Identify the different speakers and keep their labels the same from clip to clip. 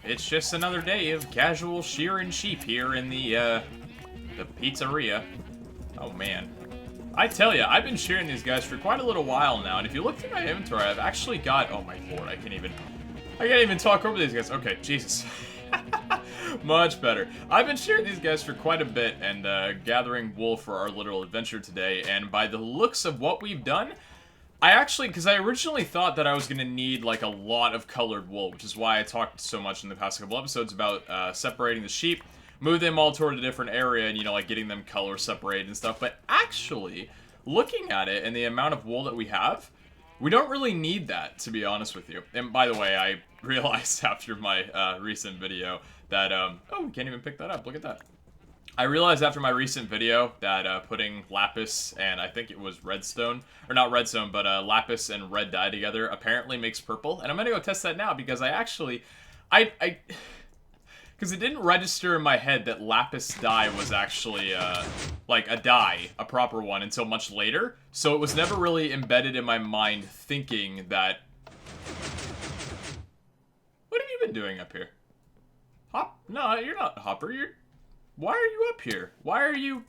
Speaker 1: it's just another day of casual shearing sheep here in the pizzeria. Oh man. I tell you, I've been shearing these guys for quite a little while now, and if you look through my inventory, I've actually got, oh my lord, I can't even talk over these guys. Okay, Jesus. Much better. I've been shearing these guys for quite a bit and gathering wool for our little adventure today, and by the looks of what we've done, because I originally thought that I was going to need, like, a lot of colored wool, which is why I talked so much in the past couple episodes about separating the sheep, move them all toward a different area, and, you know, like, getting them color separated and stuff. But actually, looking at it and the amount of wool that we have, we don't really need that, to be honest with you. And by the way, I realized after my recent video that, oh, we can't even pick that up. Look at that. I realized after my recent video that putting lapis and I think it was redstone, or not redstone, but lapis and red dye together apparently makes purple. And I'm going to go test that now because because it didn't register in my head that lapis dye was actually, like, a dye, a proper one, until much later. So it was never really embedded in my mind thinking that... What have you been doing up here? Hop? No, you're not Hopper, Why are you up here? Why are you...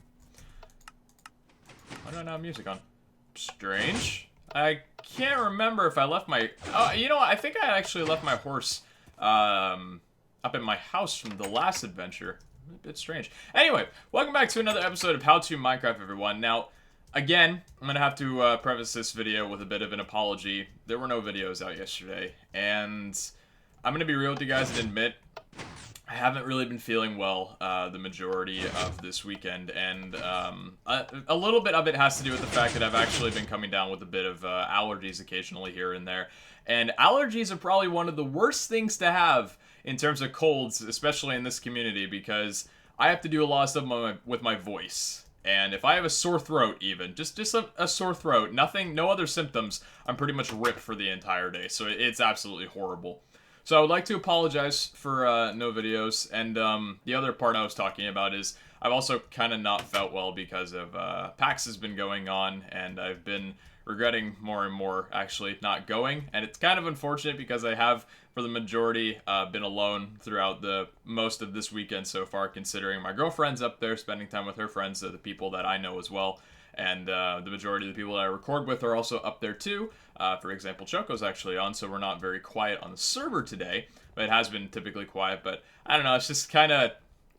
Speaker 1: Why do I not have music on? Strange. I can't remember if I left my... Oh, you know what? I think I actually left my horse, up in my house from the last adventure. A bit strange. Anyway, welcome back to another episode of How To Minecraft, everyone. Now, again, I'm gonna have to preface this video with a bit of an apology. There were no videos out yesterday, and I'm gonna be real with you guys and admit I haven't really been feeling well the majority of this weekend, and a little bit of it has to do with the fact that I've actually been coming down with a bit of allergies occasionally here and there. And allergies are probably one of the worst things to have in terms of colds, especially in this community, because I have to do a lot of stuff with my voice. And if I have a sore throat even, just a sore throat, no other symptoms, I'm pretty much ripped for the entire day. So it's absolutely horrible. So I would like to apologize for no videos, and the other part I was talking about is I've also kind of not felt well because of PAX has been going on, and I've been regretting more and more actually not going, and it's kind of unfortunate because I have, for the majority, been alone throughout the most of this weekend so far, considering my girlfriend's up there spending time with her friends, the people that I know as well. And the majority of the people that I record with are also up there too. For example, Choco's actually on, so we're not very quiet on the server today. But it has been typically quiet, but I don't know, it's just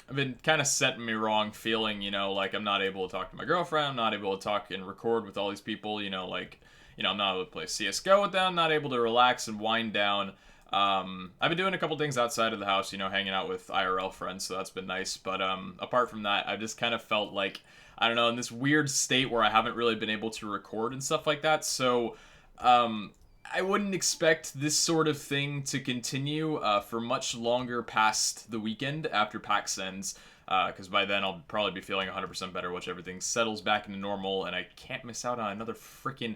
Speaker 1: I've been kind of setting me wrong, feeling, you know, like I'm not able to talk to my girlfriend, I'm not able to talk and record with all these people, you know, like, you know, I'm not able to play CSGO with them, not able to relax and wind down. I've been doing a couple things outside of the house, you know, hanging out with IRL friends, so that's been nice. But apart from that, I've just kind of felt like, I don't know, in this weird state where I haven't really been able to record and stuff like that. So I wouldn't expect this sort of thing to continue for much longer past the weekend after PAX ends, because by then I'll probably be feeling 100% better once everything settles back into normal, and I can't miss out on another freaking...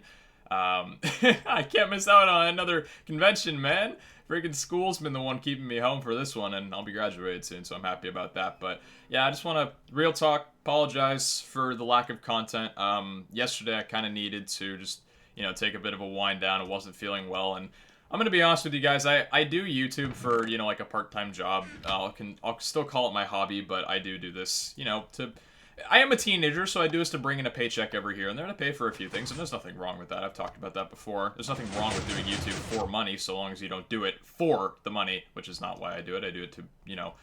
Speaker 1: I can't miss out on another convention, man. Freaking school's been the one keeping me home for this one, and I'll be graduated soon, so I'm happy about that. But yeah, I just want to, real talk, apologize for the lack of content. Yesterday I kind of needed to just, you know, take a bit of a wind down. I wasn't feeling well, and I'm going to be honest with you guys, I do YouTube for, you know, like a part-time job. I'll still call it my hobby, but I do this, you know, I am a teenager, so I do this to bring in a paycheck every here and there to pay for a few things, and there's nothing wrong with that. I've talked about that before. There's nothing wrong with doing YouTube for money, so long as you don't do it for the money, which is not why I do it. I do it to, you know,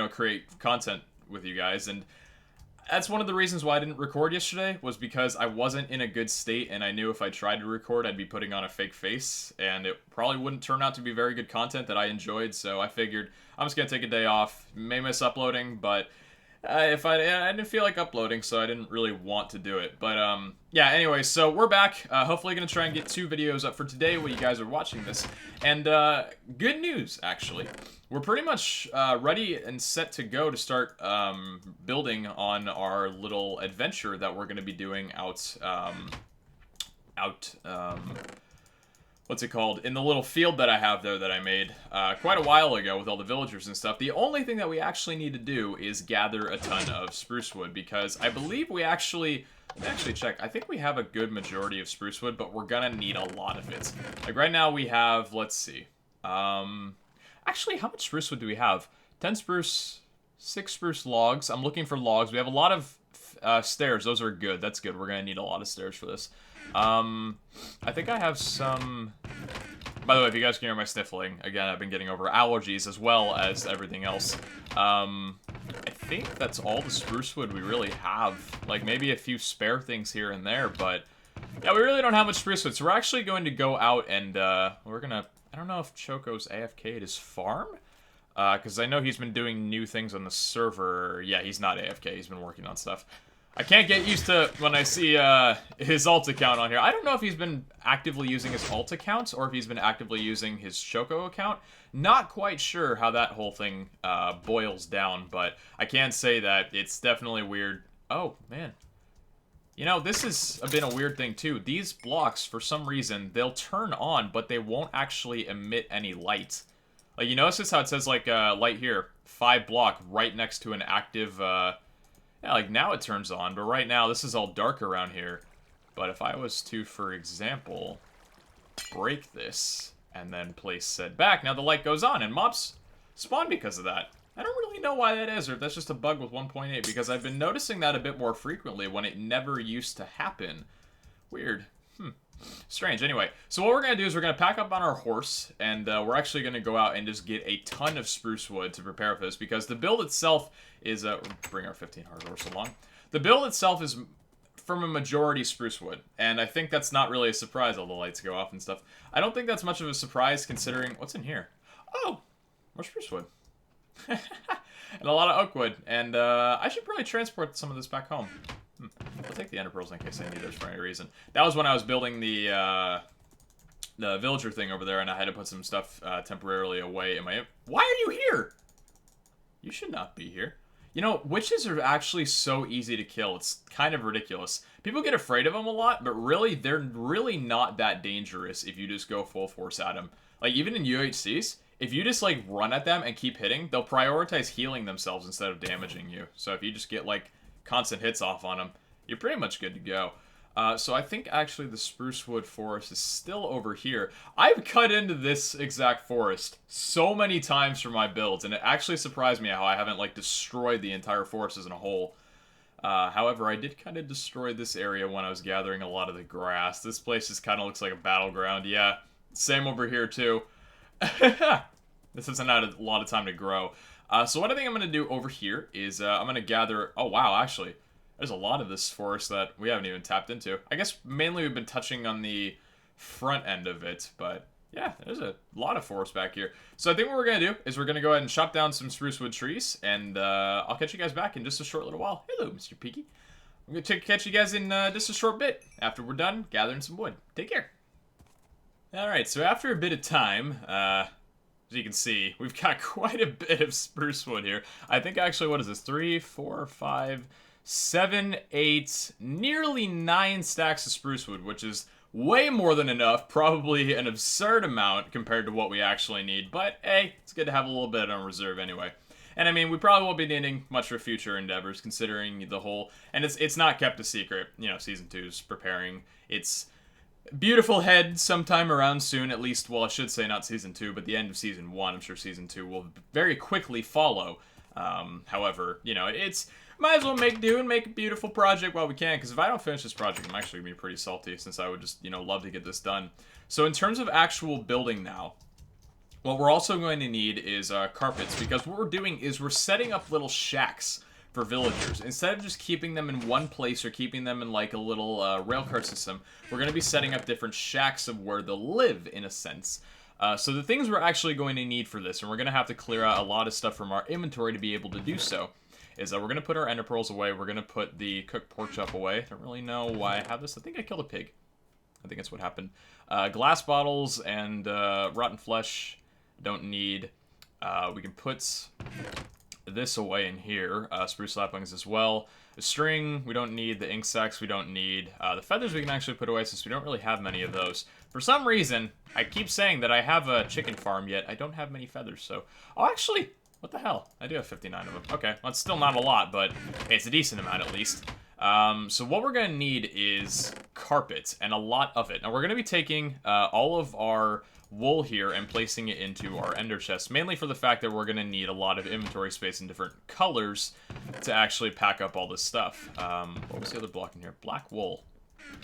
Speaker 1: create content with you guys, and that's one of the reasons why I didn't record yesterday, was because I wasn't in a good state, and I knew if I tried to record, I'd be putting on a fake face, and it probably wouldn't turn out to be very good content that I enjoyed, so I figured I'm just gonna take a day off. May miss uploading, but... I didn't feel like uploading, so I didn't really want to do it. But, yeah, anyway, so we're back. Hopefully going to try and get 2 videos up for today while you guys are watching this. And, good news, actually. We're pretty much ready and set to go to start building on our little adventure that we're going to be doing what's it called, in the little field that I have there that I made quite a while ago with all the villagers and stuff. The only thing that we actually need to do is gather a ton of spruce wood, because I believe we actually, let me actually check, I think we have a good majority of spruce wood, but we're gonna need a lot of it. Like right now we have, let's see, Actually, how much spruce wood do we have? 10 spruce, 6 spruce logs. I'm looking for logs. We have a lot of stairs. Those are good. That's good. We're going to need a lot of stairs for this. I think I have some... By the way, if you guys can hear my sniffling, again, I've been getting over allergies as well as everything else. I think that's all the spruce wood we really have. Like, maybe a few spare things here and there, but... Yeah, we really don't have much spruce wood, so we're actually going to go out and, we're gonna... I don't know if Choco's AFK at his farm? Because I know he's been doing new things on the server. Yeah, he's not AFK, he's been working on stuff. I can't get used to when I see his alt account on here. I don't know if he's been actively using his alt account or if he's been actively using his Choco account. Not quite sure how that whole thing boils down, but I can say that it's definitely weird. Oh, man. You know, this has been a weird thing, too. These blocks, for some reason, they'll turn on, but they won't actually emit any light. Like, you notice this how it says, like, light here, 5 block, right next to an active, yeah, like, now it turns on, but right now, this is all dark around here. But if I was to, for example, break this, and then place said back, now the light goes on, and mobs spawn because of that. I don't really know why that is, or if that's just a bug with 1.8, because I've been noticing that a bit more frequently when it never used to happen. Weird. Strange. Anyway, so what we're going to do is we're going to pack up on our horse, and we're actually going to go out and just get a ton of spruce wood to prepare for this, because the build itself is... bring our 15 hard horse along. The build itself is from a majority spruce wood, and I think that's not really a surprise, all the lights go off and stuff. I don't think that's much of a surprise considering... What's in here? Oh! More spruce wood. And a lot of oak wood, and I should probably transport some of this back home. I'll take the ender pearls in case I need those for any reason. That was when I was building the villager thing over there, and I had to put some stuff temporarily away in my... Why are you here? You should not be here. You know, witches are actually so easy to kill. It's kind of ridiculous. People get afraid of them a lot, but really, they're really not that dangerous if you just go full force at them. Like, even in UHCs, if you just, like, run at them and keep hitting, they'll prioritize healing themselves instead of damaging you. So if you just get, like, constant hits off on them, you're pretty much good to go. So I think actually the spruce wood forest is still over here. I've cut into this exact forest so many times for my builds, and it actually surprised me how I haven't, like, destroyed the entire forest as a whole. However, I did kind of destroy this area when I was gathering a lot of the grass. This place just kind of looks like a battleground. Yeah, same over here too. This hasn't had a lot of time to grow. So what I think I'm going to do over here is I'm going to gather... Oh, wow, actually, there's a lot of this forest that we haven't even tapped into. I guess mainly we've been touching on the front end of it, but yeah, there's a lot of forest back here. So I think what we're going to do is we're going to go ahead and chop down some spruce wood trees, and I'll catch you guys back in just a short little while. Hello, Mr. Peaky. I'm going to catch you guys in just a short bit after we're done gathering some wood. Take care. Alright, so after a bit of time, as you can see, we've got quite a bit of spruce wood here. I think actually, what is this? 3, 4, 5, 7, 8, nearly 9 stacks of spruce wood, which is way more than enough, probably an absurd amount compared to what we actually need. But hey, it's good to have a little bit on reserve anyway. And I mean, we probably won't be needing much for future endeavors, considering the whole... And it's not kept a secret. You know, Season 2 is preparing its beautiful head sometime around soon, at least, well, I should say not Season 2, but the end of Season 1. I'm sure Season 2 will very quickly follow. However, you know, it's... Might as well make do and make a beautiful project while we can, because if I don't finish this project, I'm actually going to be pretty salty, since I would just, you know, love to get this done. So in terms of actual building now, what we're also going to need is carpets, because what we're doing is we're setting up little shacks for villagers. Instead of just keeping them in one place or keeping them in like a little railcar system, we're going to be setting up different shacks of where they'll live, in a sense. So the things we're actually going to need for this, and we're going to have to clear out a lot of stuff from our inventory to be able to do so, is that we're going to put our ender pearls away, we're going to put the cooked pork chop away. I don't really know why I have this. I think I killed a pig. I think that's what happened. Glass bottles and rotten flesh don't need. We can put this away in here. Spruce saplings as well. The string, we don't need. The ink sacs, we don't need. The feathers we can actually put away since we don't really have many of those. For some reason, I keep saying that I have a chicken farm, yet I don't have many feathers, so... Oh, actually, what the hell? I do have 59 of them. Okay, well, it's still not a lot, but hey, it's a decent amount at least. So what we're going to need is carpet, and a lot of it. Now we're going to be taking all of our wool here and placing it into our ender chest, mainly for the fact that we're going to need a lot of inventory space in different colors to actually pack up all this stuff. What was the other block in here? Black wool.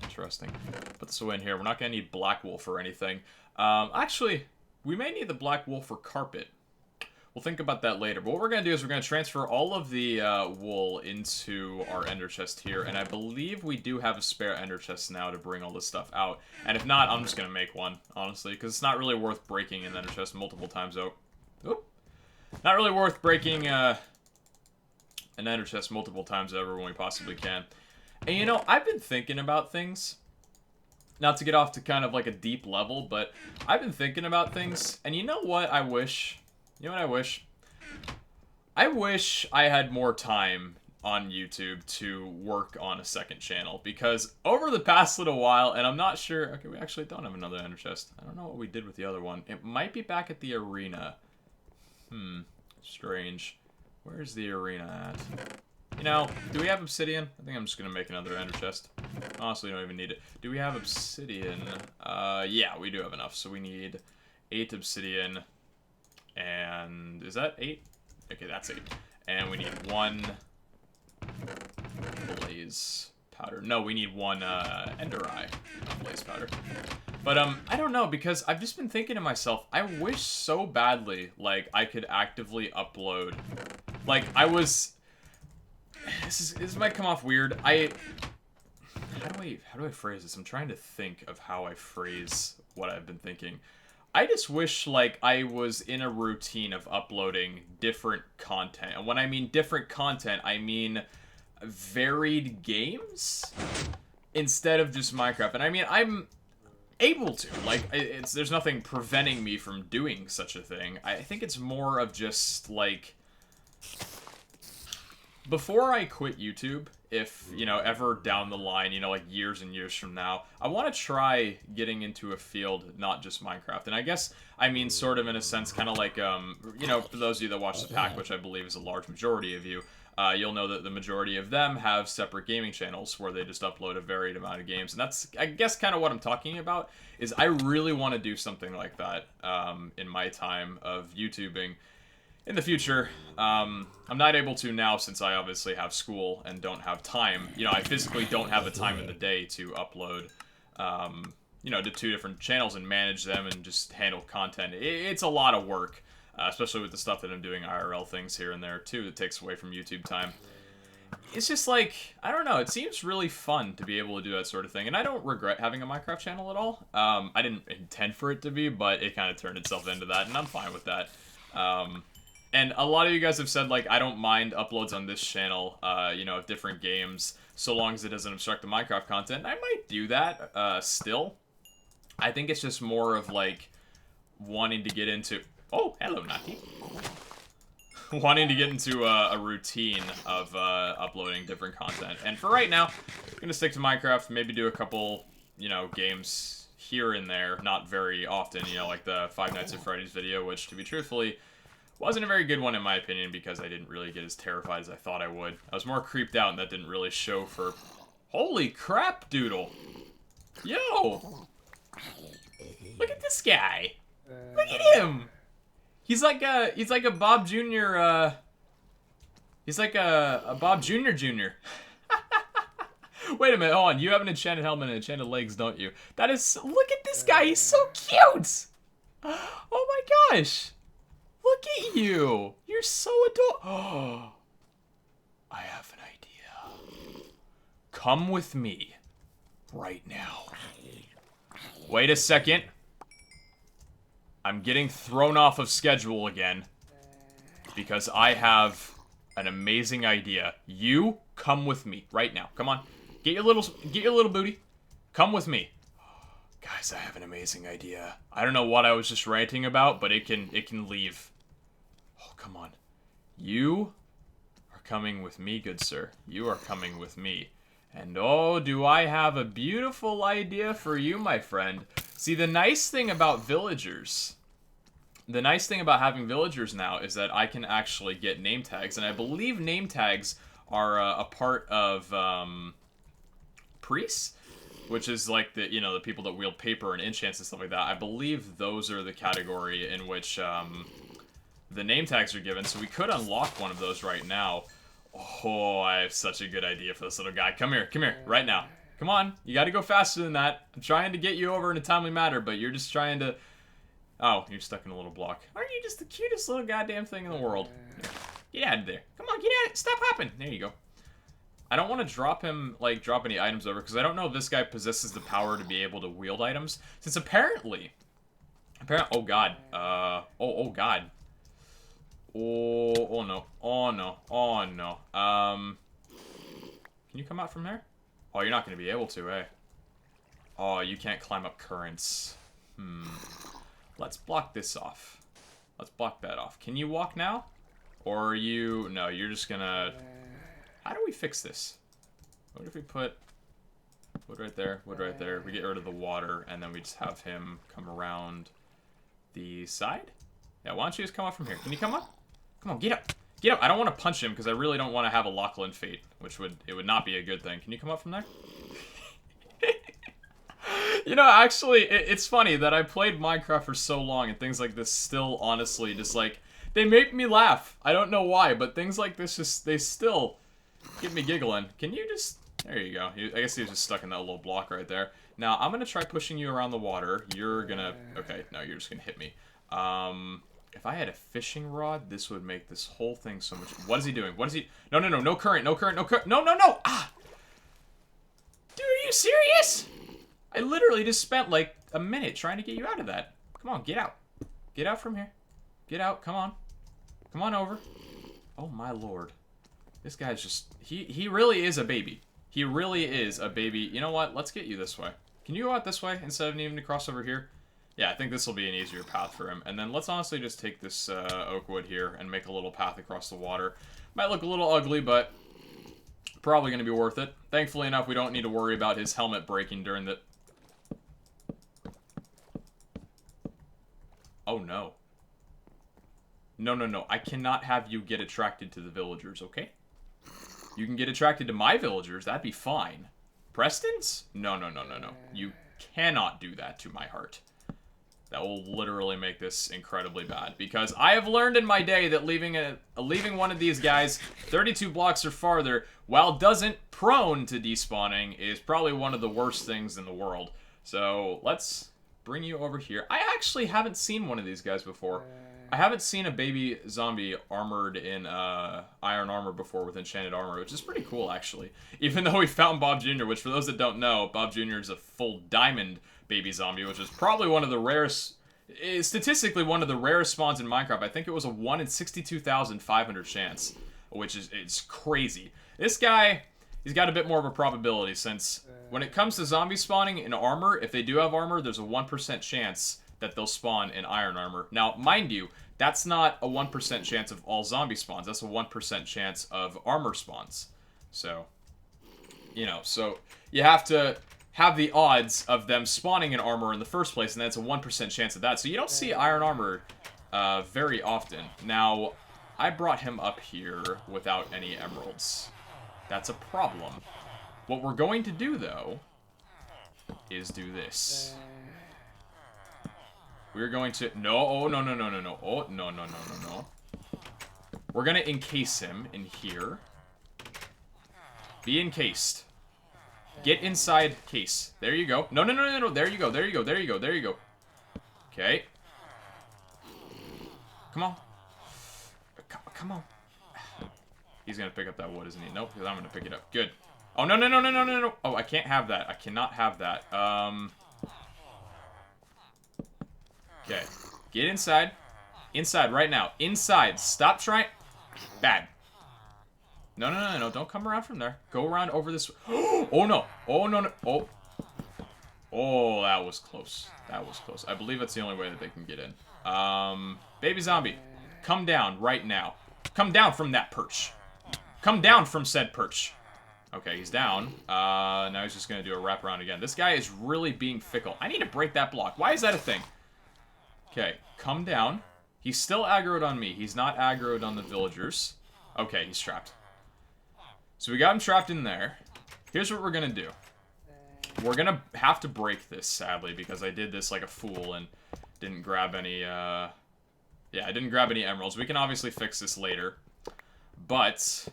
Speaker 1: Interesting. Put this away in here. We're not going to need black wool for anything. Actually, we may need the black wool for carpet. We'll think about that later. But what we're going to do is we're going to transfer all of the wool into our ender chest here. And I believe we do have a spare ender chest now to bring all this stuff out. And if not, I'm just going to make one, honestly. Because it's not really worth breaking an ender chest multiple times out. Oop. Not really worth breaking an ender chest multiple times over when we possibly can. And you know, I've been thinking about things. Not to get off to kind of like a deep level, but I've been thinking about things. And you know what I wish? You know what I wish? I wish I had more time on YouTube to work on a second channel. Because over the past little while, and I'm not sure... Okay, we actually don't have another ender chest. I don't know what we did with the other one. It might be back at the arena. Strange. Where's the arena at? You know, do we have obsidian? I think I'm just going to make another ender chest. Honestly, don't even need it. Do we have obsidian? Yeah, we do have enough. So we need 8 obsidian. And is that 8? Okay, that's 8. And we need 1 blaze powder. No, we need 1 ender eye, not blaze powder. But I don't know, because I've just been thinking to myself, I wish so badly like I could actively upload. Like I was this might come off weird. How do I phrase this? I'm trying to think of how I phrase what I've been thinking. I just wish, like, I was in a routine of uploading different content. And when I mean different content, I mean varied games instead of just Minecraft. And I mean, I'm able to. Like, there's nothing preventing me from doing such a thing. I think it's more of just, like... Before I quit YouTube, if, you know, ever down the line, you know, like years and years from now, I want to try getting into a field, not just Minecraft. And I guess, I mean, sort of in a sense, kind of like, you know, for those of you that watch the pack, which I believe is a large majority of you, you'll know that the majority of them have separate gaming channels where they just upload a varied amount of games. And that's, I guess, kind of what I'm talking about, is I really want to do something like that in my time of YouTubing. In the future, I'm not able to now since I obviously have school and don't have time. You know, I physically don't have the time in the day to upload, you know, to 2 different channels and manage them and just handle content. It's a lot of work, especially with the stuff that I'm doing IRL things here and there, too, that takes away from YouTube time. It's just like, I don't know, it seems really fun to be able to do that sort of thing. And I don't regret having a Minecraft channel at all. I didn't intend for it to be, but it kind of turned itself into that, and I'm fine with that. And a lot of you guys have said, like, I don't mind uploads on this channel, you know, of different games, so long as it doesn't obstruct the Minecraft content. And I might do that, still. I think it's just more of, like, wanting to get into... Oh, hello, Naki. Wanting to get into a routine of uploading different content. And for right now, I'm going to stick to Minecraft, maybe do a couple, you know, games here and there. Not very often, you know, like the Five Nights at Freddy's video, which, to be truthfully... wasn't a very good one in my opinion because I didn't really get as terrified as I thought I would. I was more creeped out and that didn't really show for... Holy crap, Doodle! Yo! Look at this guy! Look at him! He's like a Bob Jr., he's like a Bob Jr. Jr. Wait a minute, hold on. You have an enchanted helmet and enchanted legs, don't you? That is... Look at this guy, he's so cute! Oh my gosh! Look at you! You're so adorable. Oh, I have an idea. Come with me right now. Wait a second. I'm getting thrown off of schedule again because I have an amazing idea. You come with me right now. Come on. Get your little booty. Come with me. Guys, I have an amazing idea. I don't know what I was just ranting about, but it can leave. Oh, come on. You are coming with me, good sir. You are coming with me. And oh, do I have a beautiful idea for you, my friend. See, the nice thing about villagers... The nice thing about having villagers now is that I can actually get name tags. And I believe name tags are a part of priests, which is like the, you know, the people that wield paper and enchants and stuff like that. I believe those are the category in which the name tags are given, so we could unlock one of those right now. Oh, I have such a good idea for this little guy. Come here, right now. Come on, you gotta go faster than that. I'm trying to get you over in a timely manner, but you're just trying to... Oh, you're stuck in a little block. Aren't you just the cutest little goddamn thing in the world? Get out of there. Come on, get out. Stop hopping. There you go. I don't want to drop him, like, drop any items over, because I don't know if this guy possesses the power to be able to wield items. Since apparently... Oh, God. Oh, God. Oh, no. Oh, no. Oh, no. Can you come out from there? Oh, you're not going to be able to, eh? Oh, you can't climb up currents. Let's block this off. Let's block that off. Can you walk now? Or are you... No, you're just gonna... How do we fix this? What if we put wood right there, wood right there. We get rid of the water, and then we just have him come around the side? Yeah, why don't you just come up from here? Can you come up? Come on, get up. Get up. I don't want to punch him, because I really don't want to have a Lachlan fate, which would not be a good thing. Can you come up from there? You know, actually, it's funny that I played Minecraft for so long, and things like this still, honestly, just like, they make me laugh. I don't know why, but things like this just, they still get me giggling. Can you just, there you go. I guess he was just stuck in that little block right there. Now, I'm going to try pushing you around the water. You're going to, okay, no, you're just going to hit me. If I had a fishing rod, this would make this whole thing so much, what is he doing? What is he, no current, no current. No, ah! Dude, are you serious? I literally just spent like a minute trying to get you out of that. Come on, get out. Get out from here. Get out, come on. Come on over. Oh my lord. This guy's just, he really is a baby. He really is a baby. You know what? Let's get you this way. Can you go out this way instead of needing to cross over here? Yeah, I think this will be an easier path for him. And then let's honestly just take this oak wood here and make a little path across the water. Might look a little ugly, but probably going to be worth it. Thankfully enough, we don't need to worry about his helmet breaking during the... Oh no. No. I cannot have you get attracted to the villagers, okay? You can get attracted to my villagers, that'd be fine. Preston's? No. You cannot do that to my heart. That will literally make this incredibly bad. Because I have learned in my day that leaving one of these guys 32 blocks or farther, while doesn't prone to despawning, is probably one of the worst things in the world. So, let's bring you over here. I actually haven't seen one of these guys before. I haven't seen a baby zombie armored in iron armor before with enchanted armor, which is pretty cool, actually. Even though we found Bob Jr., which for those that don't know, Bob Jr. is a full diamond baby zombie, which is probably one of the rarest, statistically one of the rarest spawns in Minecraft. I think it was a 1 in 62,500 chance, which is, it's crazy. This guy, he's got a bit more of a probability, since when it comes to zombie spawning in armor, if they do have armor, there's a 1% chance that they'll spawn in iron armor. Now, mind you, that's not a 1% chance of all zombie spawns. That's a 1% chance of armor spawns. So, you know, so you have to have the odds of them spawning in armor in the first place, and that's a 1% chance of that. So you don't see iron armor very often. Now, I brought him up here without any emeralds. That's a problem. What we're going to do, though, is do this. We're going to... No. Oh, no. Oh, no. We're going to encase him in here. Be encased. Get inside case. There you go. No. There you go. Okay. Come on. Come on. He's going to pick up that wood, isn't he? Nope, because I'm going to pick it up. Good. Oh, no. Oh, I can't have that. I cannot have that. Okay. Get inside. Inside right now. Inside. Stop trying. Bad. No. Don't come around from there. Go around over this. Oh, no. Oh, no. Oh, that was close. I believe that's the only way that they can get in. Baby zombie. Come down right now. Come down from that perch. Come down from said perch. Okay, he's down. Now he's just going to do a wraparound again. This guy is really being fickle. I need to break that block. Why is that a thing? Okay, come down. He's still aggroed on me. He's not aggroed on the villagers. Okay, he's trapped. So we got him trapped in there. Here's what we're gonna do. We're gonna have to break this, sadly, because I did this like a fool and didn't grab any, yeah, I didn't grab any emeralds. We can obviously fix this later. But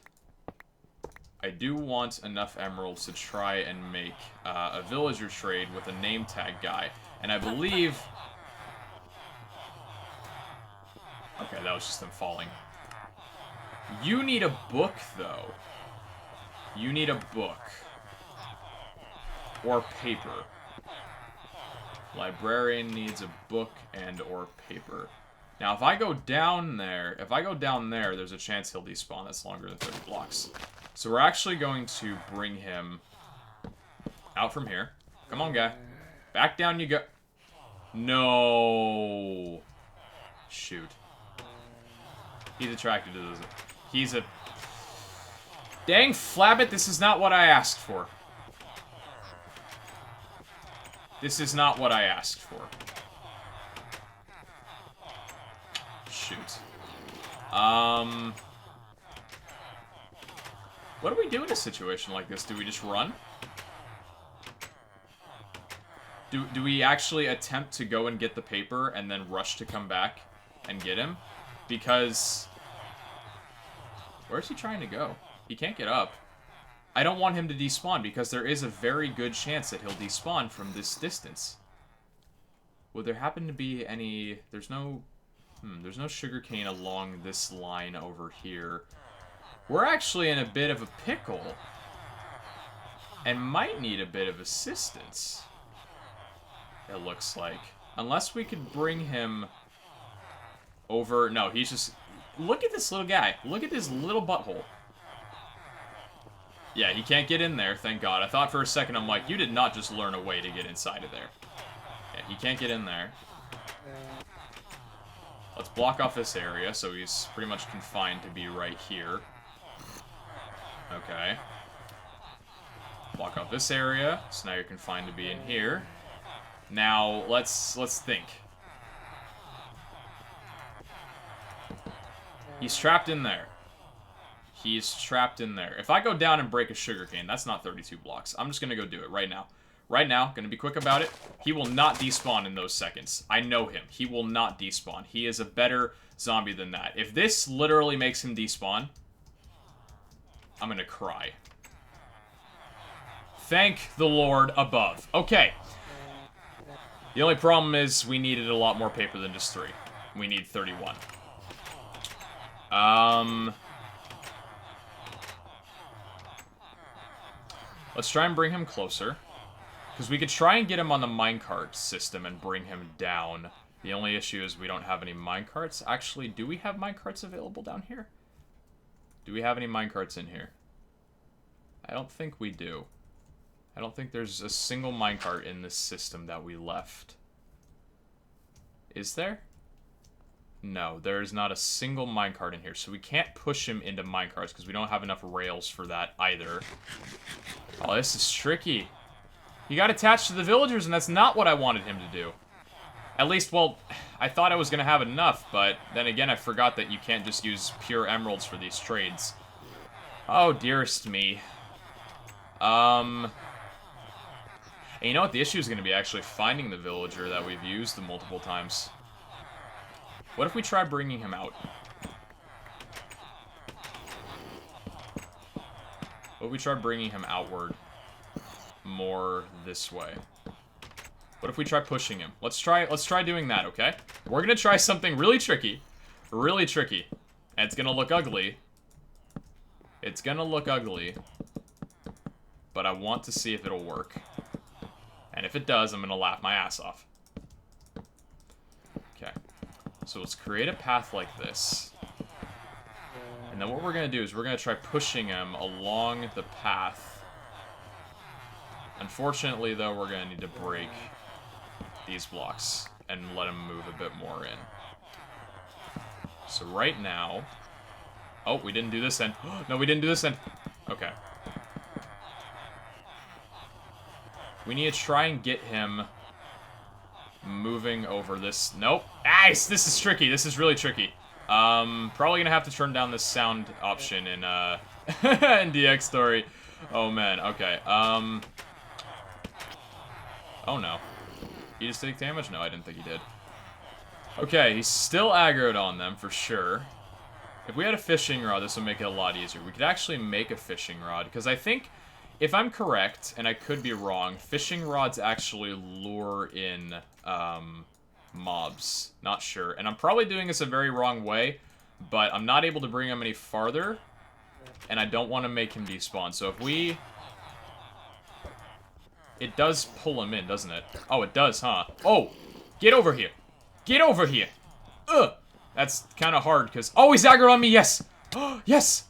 Speaker 1: I do want enough emeralds to try and make a villager trade with a name tag guy. And I believe... Okay, that was just them falling. You need a book, though. You need a book. Or paper. Librarian needs a book and or paper. Now, if I go down there, there's a chance he'll despawn. That's longer than 30 blocks. So we're actually going to bring him out from here. Come on, guy. Back down you go. No. Shoot. He's attracted to those. He's a... Dang flabbit, this is not what I asked for. This is not what I asked for. Shoot. What do we do in a situation like this? Do we just run? Do we actually attempt to go and get the paper and then rush to come back and get him? Because... Where's he trying to go? He can't get up. I don't want him to despawn because there is a very good chance that he'll despawn from this distance. Would there happen to be any... There's no sugarcane along this line over here. We're actually in a bit of a pickle. And might need a bit of assistance. It looks like. Unless we could bring him over... No, he's just... Look at this little guy. Look at this little butthole. Yeah, he can't get in there, thank God. I thought for a second, I'm like, you did not just learn a way to get inside of there. Yeah, he can't get in there. Let's block off this area, so he's pretty much confined to be right here. Okay. Block off this area, so now you're confined to be in here. Now, let's think. He's trapped in there. He's trapped in there. If I go down and break a sugarcane, that's not 32 blocks. I'm just gonna go do it right now. Right now, gonna be quick about it. He will not despawn in those seconds. I know him. He will not despawn. He is a better zombie than that. If this literally makes him despawn, I'm gonna cry. Thank the Lord above. Okay. The only problem is we needed a lot more paper than just 3. We need 31. Let's try and bring him closer. Because we could try and get him on the minecart system and bring him down. The only issue is we don't have any minecarts. Actually, do we have minecarts available down here? Do we have any minecarts in here? I don't think we do. I don't think there's a single minecart in this system that we left. Is there? No, there's not a single minecart in here, so we can't push him into minecarts because we don't have enough rails for that either. Oh, this is tricky. He got attached to the villagers, and that's not what I wanted him to do. At least, well, I thought I was going to have enough, but then again, I forgot that you can't just use pure emeralds for these trades. Oh, dearest me. And you know what? The issue is going to be actually finding the villager that we've used multiple times. What if we try bringing him out? What if we try bringing him outward more this way? What if we try pushing him? Let's try doing that, okay? We're gonna try something really tricky. Really tricky. And it's gonna look ugly. It's gonna look ugly. But I want to see if it'll work. And if it does, I'm gonna laugh my ass off. Okay. So let's create a path like this. And then what we're going to do is we're going to try pushing him along the path. Unfortunately, though, we're going to need to break these blocks and let him move a bit more in. So right now... Oh, we didn't do this end. No, we didn't do this end. Okay. We need to try and get him... moving over this. Nope. Nice! This is tricky. This is really tricky. Probably gonna have to turn down this sound option in in DX story. Oh man, okay. Oh no. He just take damage? No, I didn't think he did. Okay, he's still aggroed on them for sure. If we had a fishing rod, this would make it a lot easier. We could actually make a fishing rod, because I think, if I'm correct, and I could be wrong, fishing rods actually lure in mobs. Not sure. And I'm probably doing this a very wrong way, but I'm not able to bring him any farther, and I don't want to make him despawn. So if we... It does pull him in, doesn't it? Oh, it does, huh? Oh! Get over here! Get over here! Ugh! That's kind of hard, because... Oh, he's aggroed on me, yes! Yes!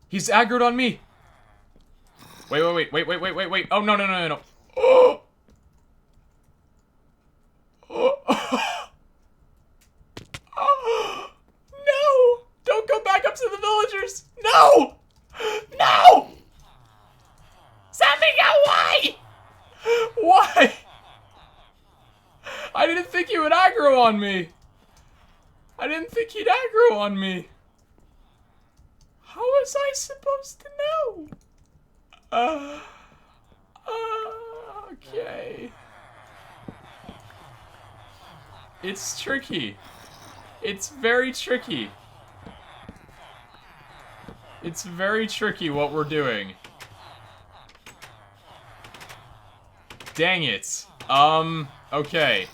Speaker 1: He's aggroed on me! Wait. Oh, no. Oh! No! Don't go back up to the villagers! No! No! Samika, why? Why? I didn't think he would aggro on me. I didn't think he'd aggro on me. How was I supposed to know? Okay. It's tricky. It's very tricky. It's very tricky what we're doing. Dang it. Okay.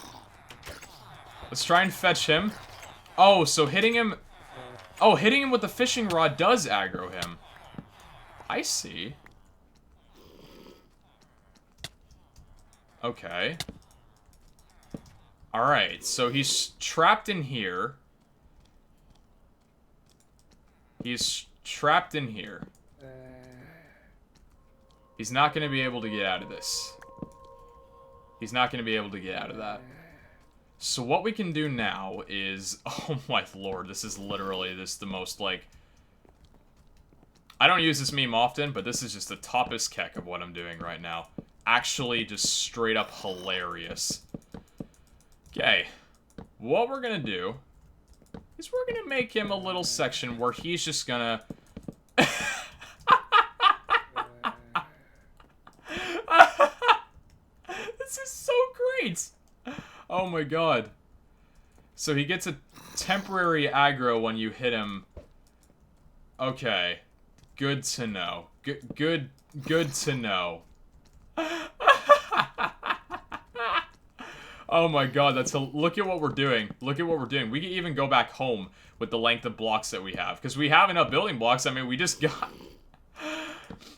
Speaker 1: Let's try and fetch him. Oh, so hitting him... Oh, hitting him with the fishing rod does aggro him. I see. Okay. Alright, so he's trapped in here. He's trapped in here. He's not going to be able to get out of this. He's not going to be able to get out of that. So what we can do now is... Oh my lord, this is literally the most, like... I don't use this meme often, but this is just the toppest keck of what I'm doing right now. Actually, just straight up hilarious. Okay. What we're gonna do is we're gonna make him a little section where he's just gonna... This is so great! Oh my god. So he gets a temporary aggro when you hit him. Okay. Good to know. Good to know. Oh my god, that's look at what we're doing. Look at what we're doing. We can even go back home with the length of blocks that we have. Because we have enough building blocks. I mean, we just got...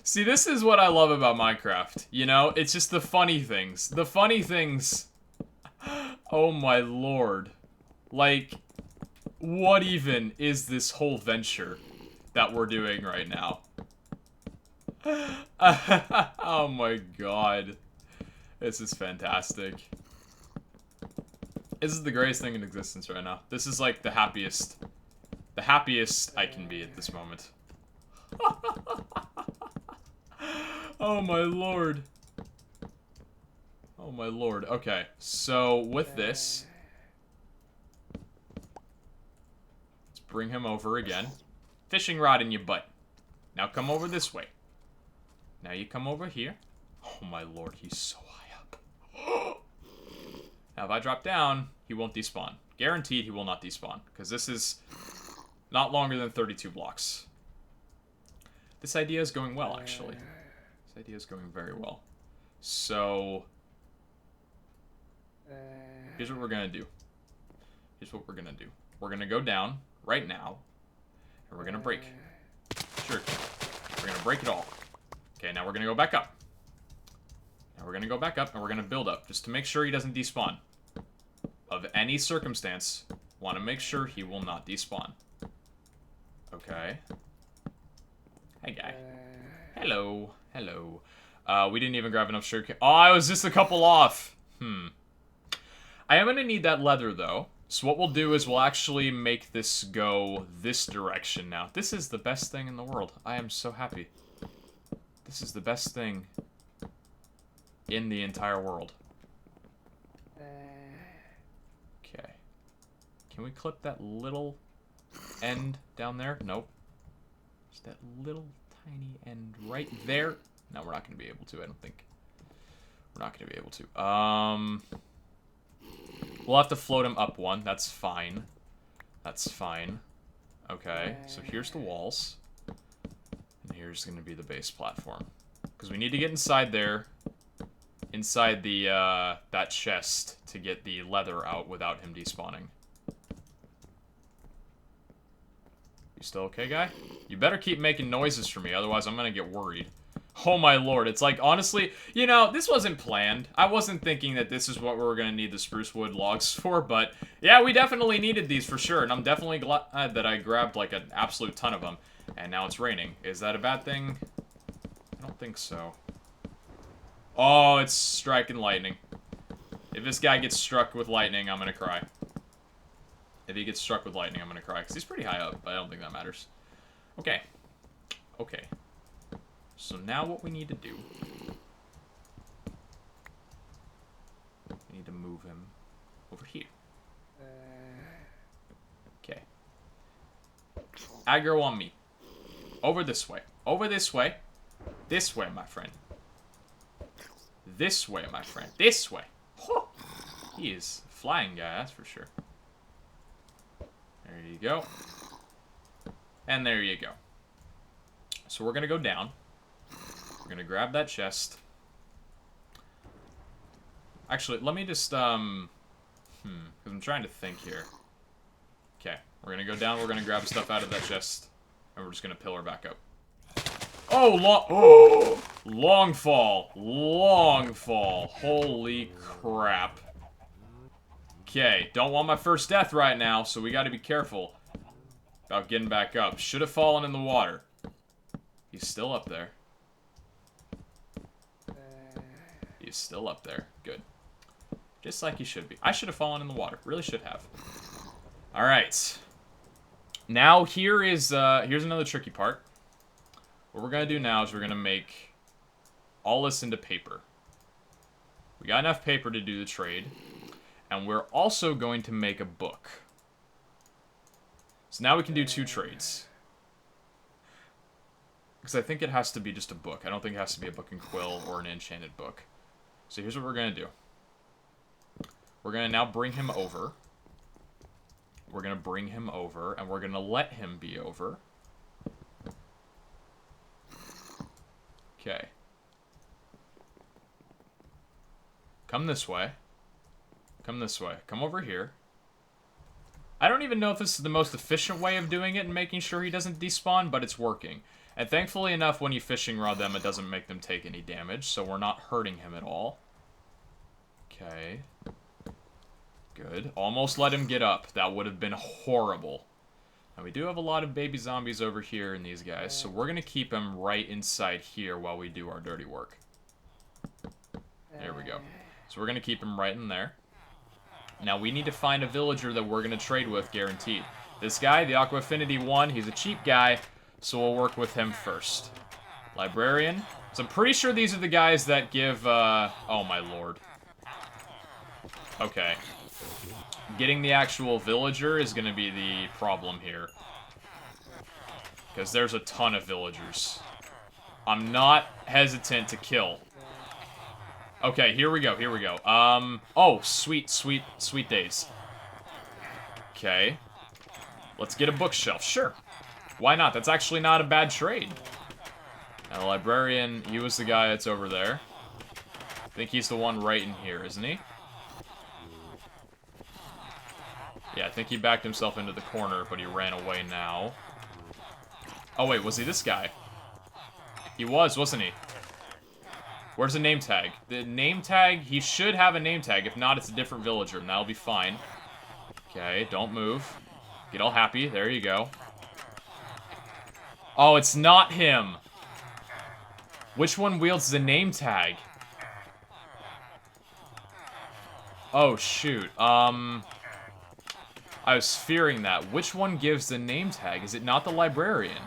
Speaker 1: See, this is what I love about Minecraft. You know, it's just the funny things. The funny things... Oh my lord. Like, what even is this whole venture that we're doing right now? Oh my god. This is fantastic. This is the greatest thing in existence right now. This is like the happiest I can be at this moment. Oh my lord. Oh my lord. Okay, so with this, let's bring him over again. Fishing rod in your butt. Now come over this way. Now you come over here. Oh my lord, he's so high up. Now if I drop down, he won't despawn. Guaranteed he will not despawn, because this is not longer than 32 blocks. This idea is going well, actually. This idea is going very well. So... here's what we're gonna do. Here's what we're gonna do. We're gonna go down right now, and we're gonna break. Sure. We're gonna break it all. Okay, now we're gonna go back up. Now we're gonna go back up, and we're gonna build up, just to make sure he doesn't despawn. Of any circumstance, want to make sure he will not despawn. Okay. Hey, guy. Hello. Hello. We didn't even grab enough sugar cane. Oh, I was just a couple off. I am gonna need that leather, though. So what we'll do is we'll actually make this go this direction now. This is the best thing in the world. I am so happy. This is the best thing in the entire world. Okay. Can we clip that little end down there? Nope. Just that little tiny end right there. No, we're not going to be able to, I don't think. We're not going to be able to. We'll have to float him up one. That's fine. That's fine. Okay, so here's the walls. And here's going to be the base platform. Because we need to get inside there. Inside the, that chest to get the leather out without him despawning. You still okay, guy? You better keep making noises for me, otherwise I'm going to get worried. Oh my lord, it's like, honestly, you know, this wasn't planned. I wasn't thinking that this is what we were going to need the spruce wood logs for, but yeah, we definitely needed these for sure, and I'm definitely glad that I grabbed like an absolute ton of them. And now it's raining. Is that a bad thing? I don't think so. Oh, it's striking lightning. If this guy gets struck with lightning, I'm going to cry. If he gets struck with lightning, I'm going to cry, because he's pretty high up, but I don't think that matters. Okay. Okay. So now what we need to do, we need to move him over here. Okay. Aggro on me. Over this way. Over this way. This way, my friend. This way, my friend. This way. Whew. He is a flying guy, that's for sure. There you go. And there you go. So we're going to go down. We're gonna grab that chest. Actually, let me just, because I'm trying to think here. Okay, we're gonna go down, we're gonna grab stuff out of that chest, and we're just gonna pillar back up. Oh, long fall. Long fall. Holy crap. Okay, don't want my first death right now, so we gotta be careful about getting back up. Should have fallen in the water. He's still up there. He's still up there. Good. Just like he should be. I should have fallen in the water. Really should have. Alright. Now here is, here's another tricky part. What we're gonna do now is we're gonna make all this into paper. We got enough paper to do the trade. And we're also going to make a book. So now we can do 2 trades. Because I think it has to be just a book. I don't think it has to be a book and quill or an enchanted book. So here's what we're going to do. We're going to now bring him over. We're going to bring him over, and we're going to let him be over. Okay. Come this way. Come this way. Come over here. I don't even know if this is the most efficient way of doing it and making sure he doesn't despawn, but it's working. And thankfully enough, when you fishing rod them, it doesn't make them take any damage, so we're not hurting him at all. Okay. Good. Almost let him get up. That would have been horrible. And we do have a lot of baby zombies over here in these guys, so we're going to keep him right inside here while we do our dirty work. There we go. So we're going to keep him right in there. Now we need to find a villager that we're going to trade with, guaranteed. This guy, the Aqua Affinity 1, he's a cheap guy, so we'll work with him first. Librarian. So I'm pretty sure these are the guys that give, oh my lord. Okay. Getting the actual villager is going to be the problem here. Because there's a ton of villagers. I'm not hesitant to kill. Okay, here we go, here we go. Oh, sweet, sweet, sweet days. Okay. Let's get a bookshelf, sure. Why not? That's actually not a bad trade. Now, the librarian, he was the guy that's over there. I think he's the one right in here, isn't he? Yeah, I think he backed himself into the corner, but he ran away now. Oh, wait, was he this guy? He was, wasn't he? Where's the name tag? The name tag, he should have a name tag. If not, it's a different villager, and that'll be fine. Okay, don't move. Get all happy. There you go. Oh, it's not him. Which one wields the name tag? Oh, shoot. I was fearing that. Which one gives the name tag? Is it not the librarian?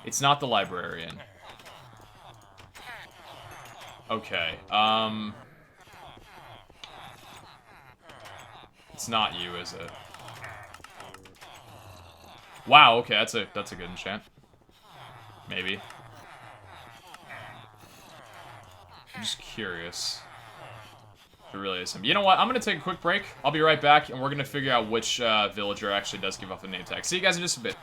Speaker 1: It's not the librarian. Okay, it's not you, is it? Wow, okay, that's a good enchant. Maybe. I'm just curious. If it really is him. You know what? I'm going to take a quick break. I'll be right back, and we're going to figure out which villager actually does give off a name tag. See you guys in just a bit.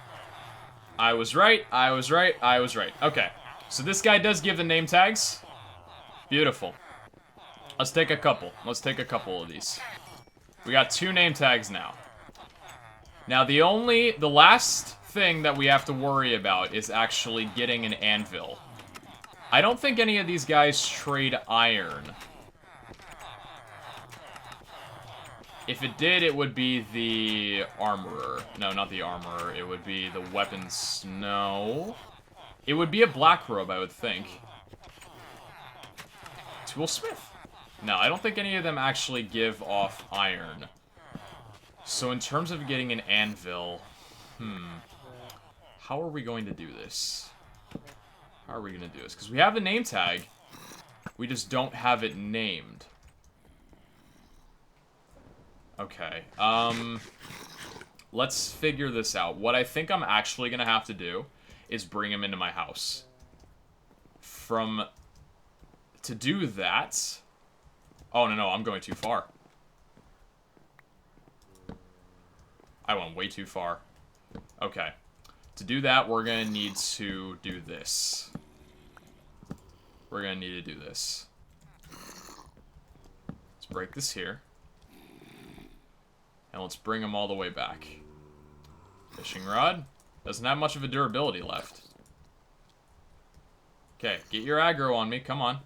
Speaker 1: I was right. I was right. I was right. Okay. So this guy does give the name tags. Beautiful. Let's take a couple. Let's take a couple of these. We got 2 name tags now. Now, the last thing that we have to worry about is actually getting an anvil. I don't think any of these guys trade iron. If it did, it would be the armorer. No, not the armorer. It would be the weapons. No. It would be a black robe, I would think. Toolsmith? No, I don't think any of them actually give off iron. So in terms of getting an anvil, how are we going to do this? How are we going to do this? Because we have the name tag. We just don't have it named. Okay, let's figure this out. What I think I'm actually gonna have to do is bring him into my house. To do that... Oh, no, I'm going too far. I went way too far. Okay. To do that, we're gonna need to do this. We're gonna need to do this. Let's break this here. And let's bring him all the way back. Fishing rod. Doesn't have much of a durability left. Okay, get your aggro on me. Come on.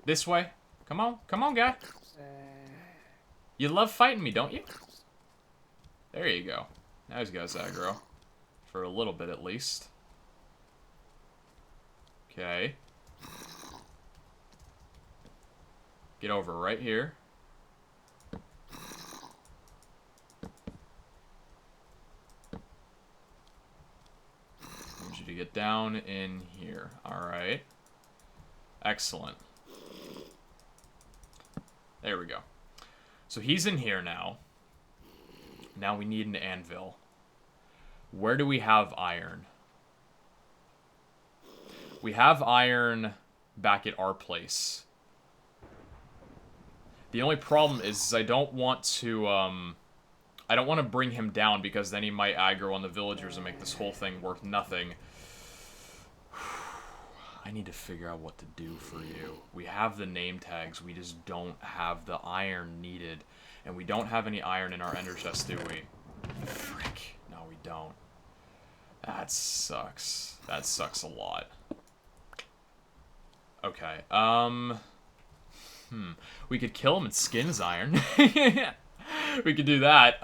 Speaker 1: This way. Come on. Come on, guy. You love fighting me, don't you? There you go. Now he's got his aggro. For a little bit, at least. Okay. Get over right here. To get down in here. Alright. Excellent. There we go. So he's in here now. Now we need an anvil. Where do we have iron? We have iron back at our place. The only problem is I don't want to bring him down because then he might aggro on the villagers and make this whole thing worth nothing. I need to figure out what to do for you. We have the name tags, we just don't have the iron needed. And we don't have any iron in our ender chest, do we? Frick. No, we don't. That sucks. That sucks a lot. Okay, we could kill him and skin his iron. We could do that.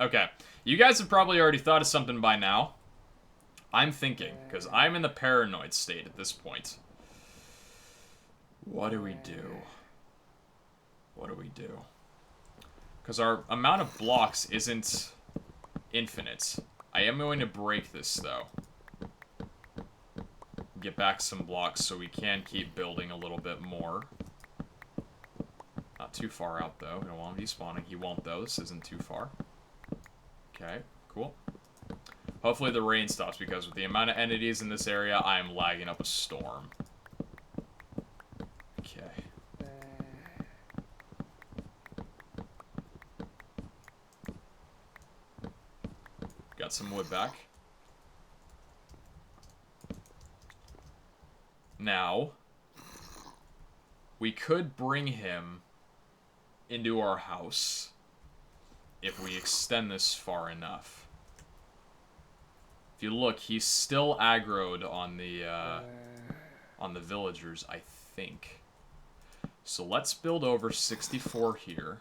Speaker 1: Okay. You guys have probably already thought of something by now. I'm thinking, because I'm in the paranoid state at this point. What do we do? What do we do? Because our amount of blocks isn't infinite. I am going to break this, though. Get back some blocks so we can keep building a little bit more. Not too far out, though. We don't want him despawning. He won't, though. This isn't too far. Okay, cool. Hopefully the rain stops, because with the amount of entities in this area, I am lagging up a storm. Okay. Got some wood back. Now, we could bring him into our house if we extend this far enough. If you look, he's still aggroed on the villagers, I think. So let's build over 64 here.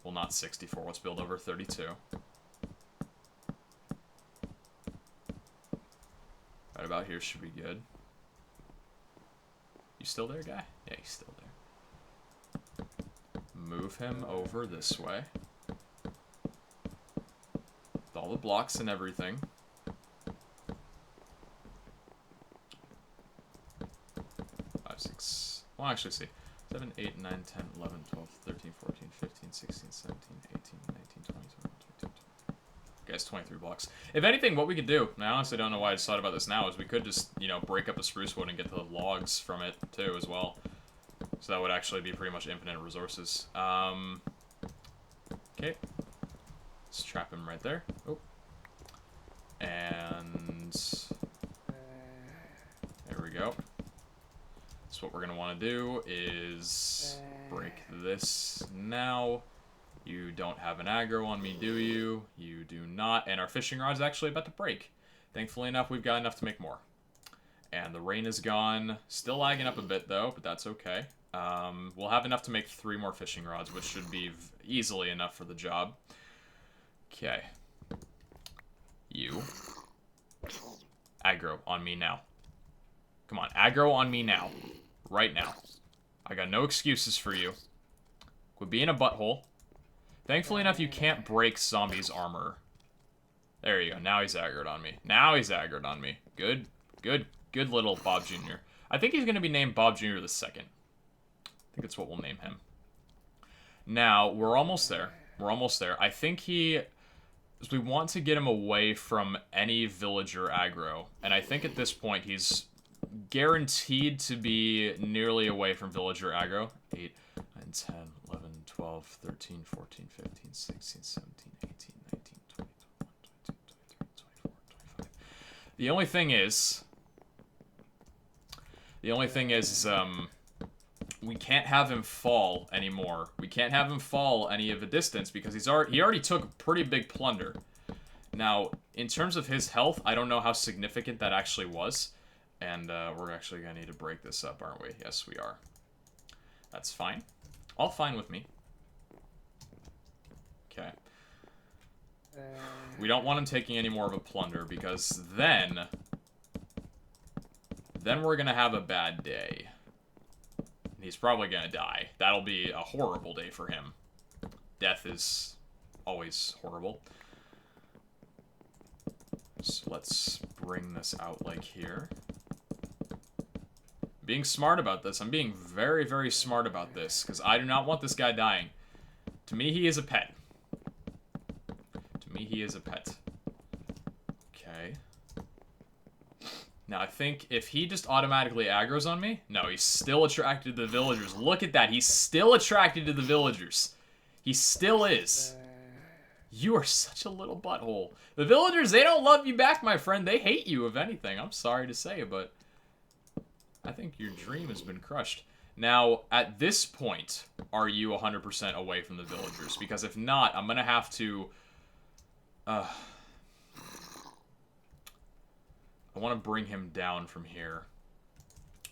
Speaker 1: Well, not 64. Let's build over 32. Right about here should be good. You still there, guy? Yeah, he's still there. Move him over this way. With all the blocks and everything. 5, 6... Well, actually, see. 7, 8, 9, 10, 11, 12, 13, 14, 15, 16, 17, 18, 19, 20, 21, 22, 23. Okay, it's 23 blocks. If anything, what we could do, and I honestly don't know why I just thought about this now, is we could just, you know, break up a spruce wood and get the logs from it, too, as well. So that would actually be pretty much infinite resources. Okay. Let's trap him right there. Oh. And... there we go. So what we're going to want to do is break this now. You don't have an aggro on me, do you? You do not. And our fishing rod's actually about to break. Thankfully enough, we've got enough to make more. And the rain is gone. Still lagging up a bit, though, but that's okay. We'll have enough to make 3 more fishing rods, which should be easily enough for the job. Okay. You. Aggro on me now. Come on, aggro on me now. Right now. I got no excuses for you. Quit being a butthole. Thankfully enough, you can't break zombies' armor. There you go. Now he's aggroed on me. Now he's aggroed on me. Good. Good. Good little Bob Jr. I think he's going to be named Bob Jr. the Second. I think that's what we'll name him. Now, we're almost there. We're almost there. I think we want to get him away from any villager aggro. And I think at this point, he's guaranteed to be nearly away from villager aggro. 8, 9, 10, 11, 12, 13, 14, 15, 16, 17, 18, 19, 20, 21, 22, 23, 24, 25. The only thing is, we can't have him fall anymore. We can't have him fall any of the distance because he already took a pretty big plunder. Now, in terms of his health, I don't know how significant that actually was. And we're actually going to need to break this up, aren't we? Yes, we are. That's fine. All fine with me. Okay. We don't want him taking any more of a plunder because then we're going to have a bad day. He's probably going to die. That'll be a horrible day for him. Death is always horrible. So let's bring this out like here. Being smart about this. I'm being very, very smart about this because I do not want this guy dying. To me, he is a pet. To me, he is a pet. Okay. Now, I think if he just automatically aggroes on me... No, he's still attracted to the villagers. Look at that. He's still attracted to the villagers. He still is. You are such a little butthole. The villagers, they don't love you back, my friend. They hate you, if anything. I'm sorry to say, but... I think your dream has been crushed. Now, at this point, are you 100% away from the villagers? Because if not, I'm going to have to... I want to bring him down from here.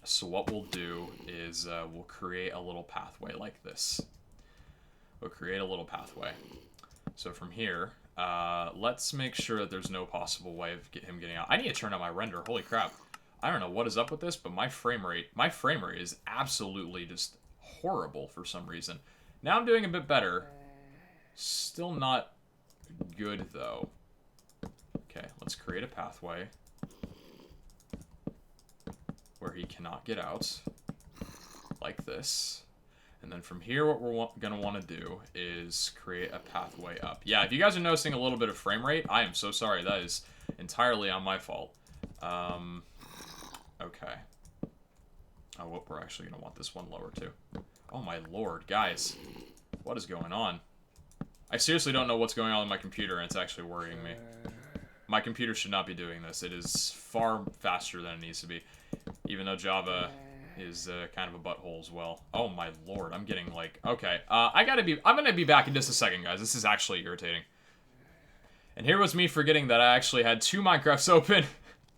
Speaker 1: So what we'll do is we'll create a little pathway like this. We'll create a little pathway. So from here, let's make sure that there's no possible way of him getting out. I need to turn on my render. Holy crap. I don't know what is up with this, but my frame rate is absolutely just horrible for some reason. Now I'm doing a bit better. Still not good, though. Okay, let's create a pathway where he cannot get out, like this. And then from here, what we're going to want to do is create a pathway up. Yeah, if you guys are noticing a little bit of frame rate, I am so sorry. That is entirely on my fault. Okay. Oh, well, we're actually going to want this one lower, too. Oh, my lord. Guys, what is going on? I seriously don't know what's going on with my computer, and it's actually worrying me. My computer should not be doing this. It is far faster than it needs to be, even though Java is kind of a butthole as well. Oh, my lord. I'm getting, like... Okay. I'm going to be back in just a second, guys. This is actually irritating. And here was me forgetting that I actually had 2 Minecrafts open.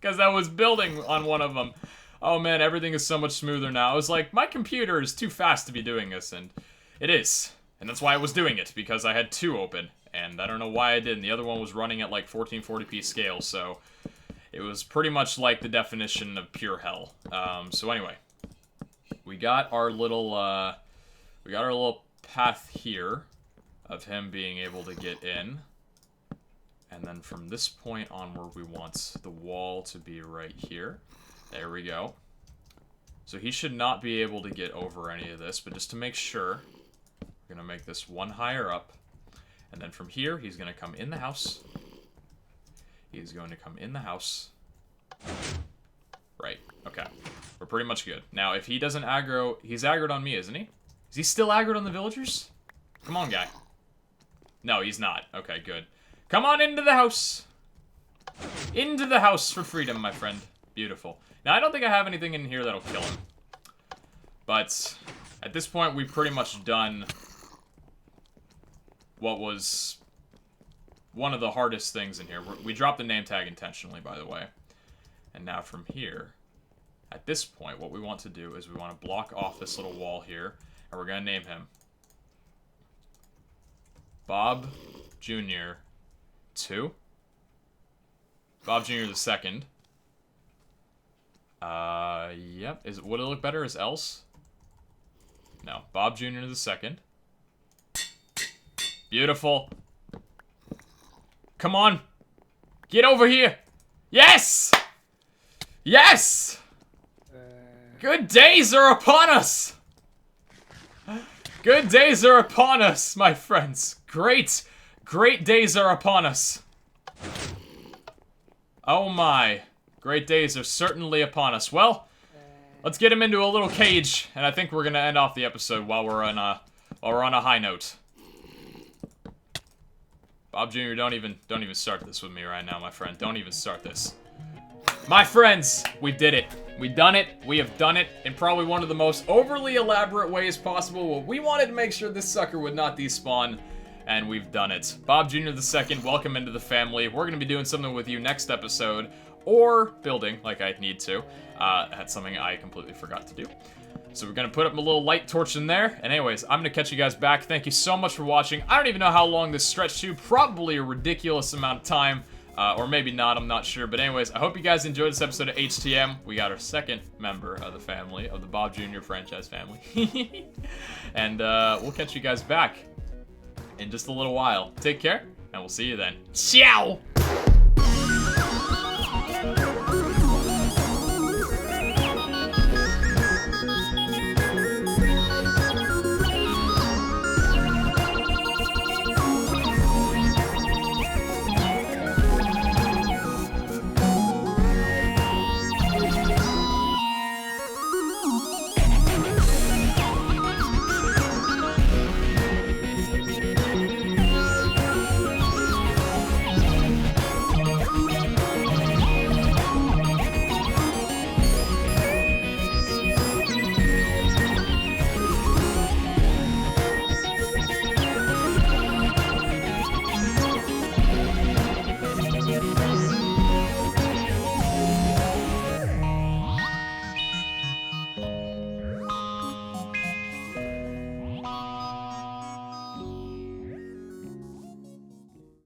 Speaker 1: Because I was building on one of them. Oh man, everything is so much smoother now. I was like, my computer is too fast to be doing this, and it is. And that's why I was doing it, because I had 2 open. And I don't know why I didn't. The other one was running at like 1440p scale, so it was pretty much like the definition of pure hell. So anyway, we got our little path here of him being able to get in. And then from this point onward, we want the wall to be right here. There we go. So he should not be able to get over any of this, but just to make sure, we're going to make this one higher up. And then from here, he's going to come in the house, He is going to come in the house. Right. Okay. We're pretty much good. Now, if he doesn't aggro... He's aggroed on me, isn't he? Is he still aggroed on the villagers? Come on, guy. No, he's not. Okay, good. Come on into the house. Into the house for freedom, my friend. Beautiful. Now, I don't think I have anything in here that'll kill him. But at this point, we've pretty much done what was one of the hardest things in here. We dropped the name tag intentionally, by the way. And now from here, at this point, what we want to do is we want to block off this little wall here. And we're going to name him Bob Jr. 2. Bob Jr. the second. Yep. Would it look better as else? No. Bob Jr. the second. Beautiful. Come on. Get over here. Yes! Yes! Good days are upon us! Good days are upon us, my friends. Great, great days are upon us. Oh my. Great days are certainly upon us. Well, let's get him into a little cage, and I think we're gonna end off the episode while we're on a high note. Bob Jr., don't even start this with me right now, my friend. Don't even start this. My friends, we did it. We've done it. We have done it in probably one of the most overly elaborate ways possible. We wanted to make sure this sucker would not despawn, and we've done it. Bob Jr. the second, welcome into the family. We're going to be doing something with you next episode, or building like I need to. That's something I completely forgot to do. So we're going to put up a little light torch in there. And anyways, I'm going to catch you guys back. Thank you so much for watching. I don't even know how long this stretched to. Probably a ridiculous amount of time. Or maybe not, I'm not sure. But anyways, I hope you guys enjoyed this episode of HTM. We got our second member of the family, of the Bob Jr. franchise family. And we'll catch you guys back in just a little while. Take care, and we'll see you then. Ciao!